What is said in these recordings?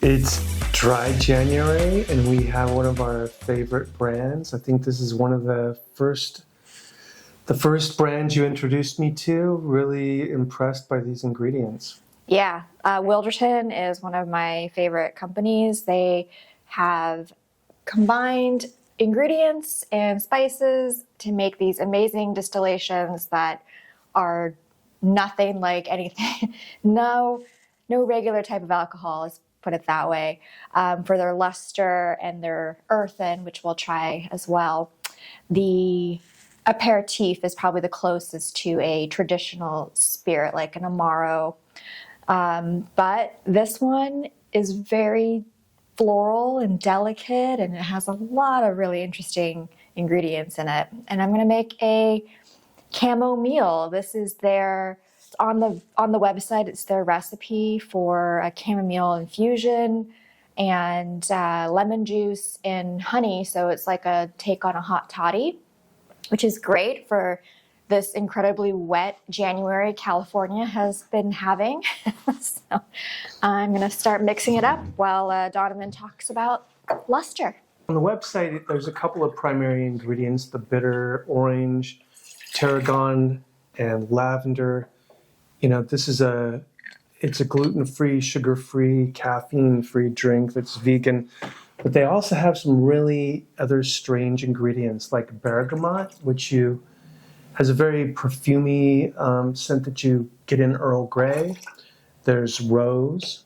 It's dry January, and we have one of our favorite brands. I think this is one of the first brands you introduced me to. Really impressed by these ingredients. Yeah, Wilderton is one of my favorite companies. They have combined ingredients and spices to make these amazing distillations that are nothing like anything. No regular type of alcohol, let's put it that way, for their luster and their earthen, which we'll try as well. The aperitif is probably the closest to a traditional spirit, like an Amaro. But this one is very floral and delicate, and it has a lot of really interesting ingredients in it. And I'm going to make a Camo-Miel. This is their on the website. It's their recipe for a chamomile infusion and lemon juice and honey. So it's like a take on a hot toddy, which is great for this incredibly wet January California has been having. So I'm going to start mixing it up while Donovan talks about luster. On the website, there's a couple of primary ingredients: the bitter orange, tarragon, and lavender. You know, it's a gluten-free, sugar-free, caffeine-free drink that's vegan. But they also have some really other strange ingredients like bergamot, which has a very perfumey scent that you get in Earl Grey. There's rose,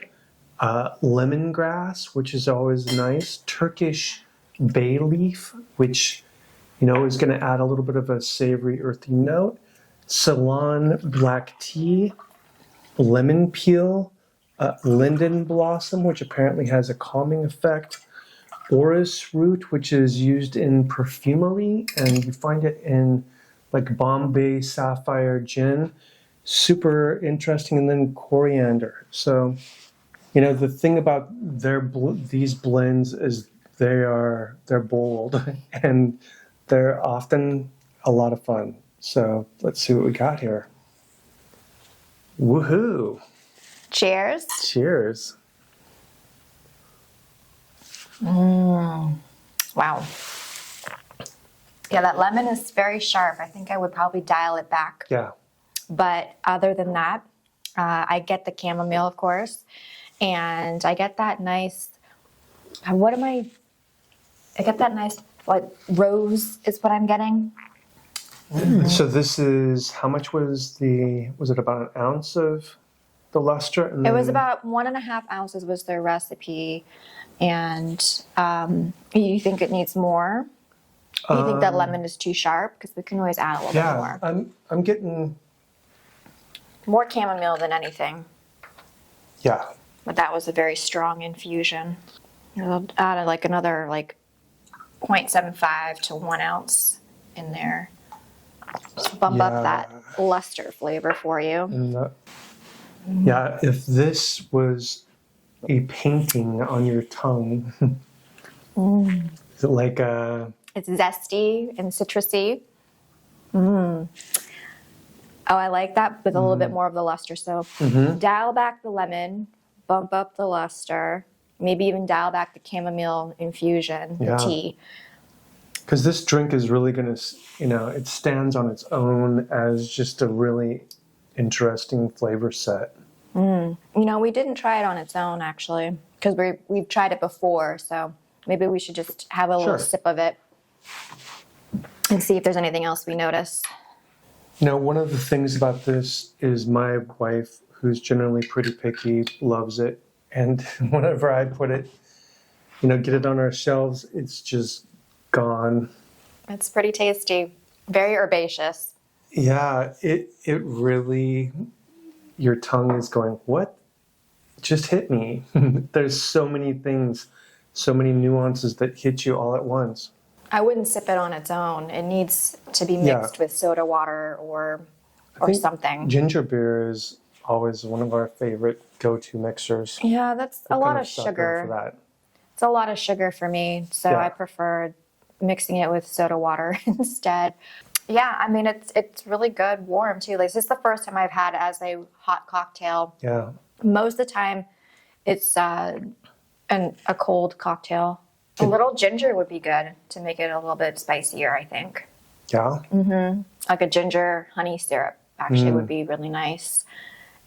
lemongrass, which is always nice, Turkish bay leaf, which is going to add a little bit of a savory, earthy note, Ceylon black tea, lemon peel, linden blossom, which apparently has a calming effect, orris root, which is used in perfumery, and you find it in like Bombay Sapphire gin. Super interesting. And then coriander. So, the thing about these blends is they're bold and they're often a lot of fun. So let's see what we got here. Woohoo! Cheers. Cheers. Wow. Yeah, that lemon is very sharp. I think I would probably dial it back. Yeah. But other than that, I get the chamomile, of course, and I get that nice, I get that nice, rose is what I'm getting. Mm-hmm. So this is, how much was it about an ounce of the luster? It was about 1.5 ounces was their recipe. And you think it needs more? You think that lemon is too sharp? Because we can always add a little bit more. Yeah, I'm getting more chamomile than anything. Yeah. But that was a very strong infusion. I'll add another 0.75 to 1 ounce in there. Just bump up that luster flavor for you. Yeah, if this was a painting on your tongue, is it like a... It's zesty and citrusy. Oh, I like that with a little bit more of the luster. So dial back the lemon, bump up the luster, maybe even dial back the chamomile infusion, the tea. Because this drink is really going to, it stands on its own as just a really interesting flavor set. We didn't try it on its own, actually, because we've tried it before. So maybe we should just have a little sip of it and see if there's anything else we notice. One of the things about this is my wife, who's generally pretty picky, loves it. And whenever I put it, get it on our shelves, it's just gone. It's pretty tasty. Very herbaceous. Yeah, it really, your tongue is going, what just hit me? There's so many things, so many nuances that hit you all at once. I wouldn't sip it on its own. It needs to be mixed with soda water or something. Ginger beer is always one of our favorite go-to mixers. Yeah, that's a lot of sugar. For that. It's a lot of sugar for me, so I prefer mixing it with soda water instead. Yeah, I mean, it's really good warm too. Like, this is the first time I've had it as a hot cocktail. Yeah. Most of the time, it's and a cold cocktail. A little ginger would be good to make it a little bit spicier, I think. Yeah. Like a ginger honey syrup actually would be really nice.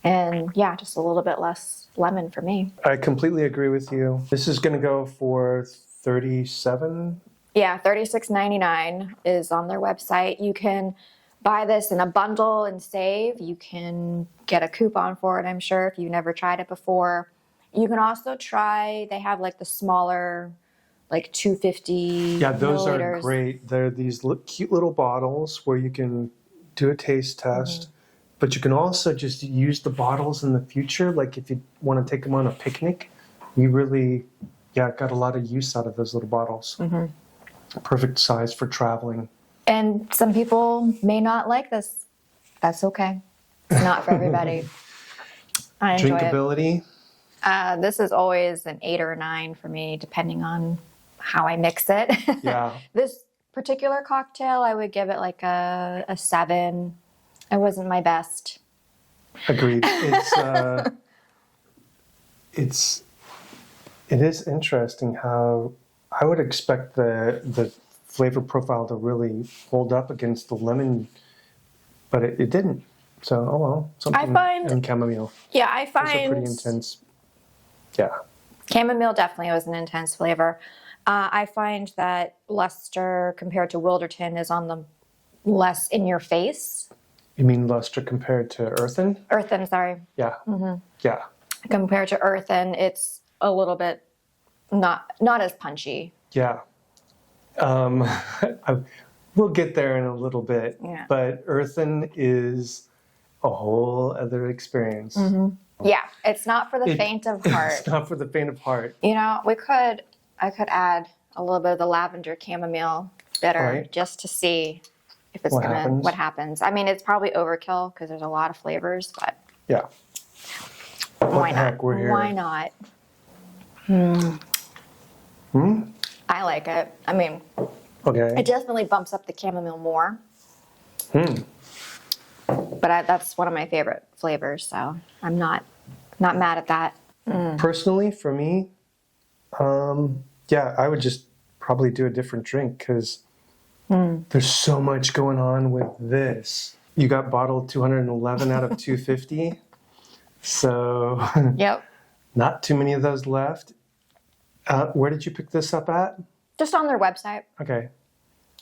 And yeah, just a little bit less lemon for me. I completely agree with you. This is going to go for $37. Yeah, $36.99 is on their website. You can buy this in a bundle and save. You can get a coupon for it, I'm sure, if you've never tried it before. You can also try, they have like the smaller, like 250 Yeah, those milliliters. are great. They're these cute little bottles where you can do a taste test, but you can also just use the bottles in the future. Like if you want to take them on a picnic, we really, got a lot of use out of those little bottles. Perfect size for traveling. And some people may not like this. That's okay. It's not for everybody. I enjoy it. Drinkability. This is always an 8 or a 9 for me, depending on how I mix it. Yeah. This particular cocktail, I would give it like a 7. It wasn't my best. Agreed. It is interesting how I would expect the flavor profile to really hold up against the lemon, but it didn't. So, oh well. Something in chamomile. Yeah, I Those are find pretty intense. Yeah. chamomile definitely was an intense flavor. I find that Lustre compared to Wilderton is on the less in your face. You mean Lustre compared to Earthen? Earthen, sorry. Yeah. Yeah. Compared to Earthen, it's a little bit not as punchy. Yeah. We'll get there in a little bit. Yeah. But Earthen is a whole other experience. Yeah, it's not for the faint of heart. It's not for the faint of heart. You know, I could add a little bit of the lavender chamomile bitter Right. just to see if it's what happens. I mean, it's probably overkill because there's a lot of flavors, but Yeah. why the not? heck, we're here. Why not? I like it. I mean, Okay. it definitely bumps up the chamomile more. But that's one of my favorite flavors, so I'm not mad at that. Personally, for me, I would just probably do a different drink because there's so much going on with this. You got bottle 211 out of 250. So Yep. not too many of those left. Where did you pick this up at? Just on their website. Okay.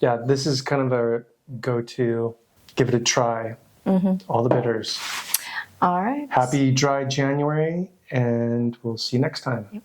Yeah, this is kind of a go-to. Give it a try. All the bitters. All right. Happy dry January, and we'll see you next time.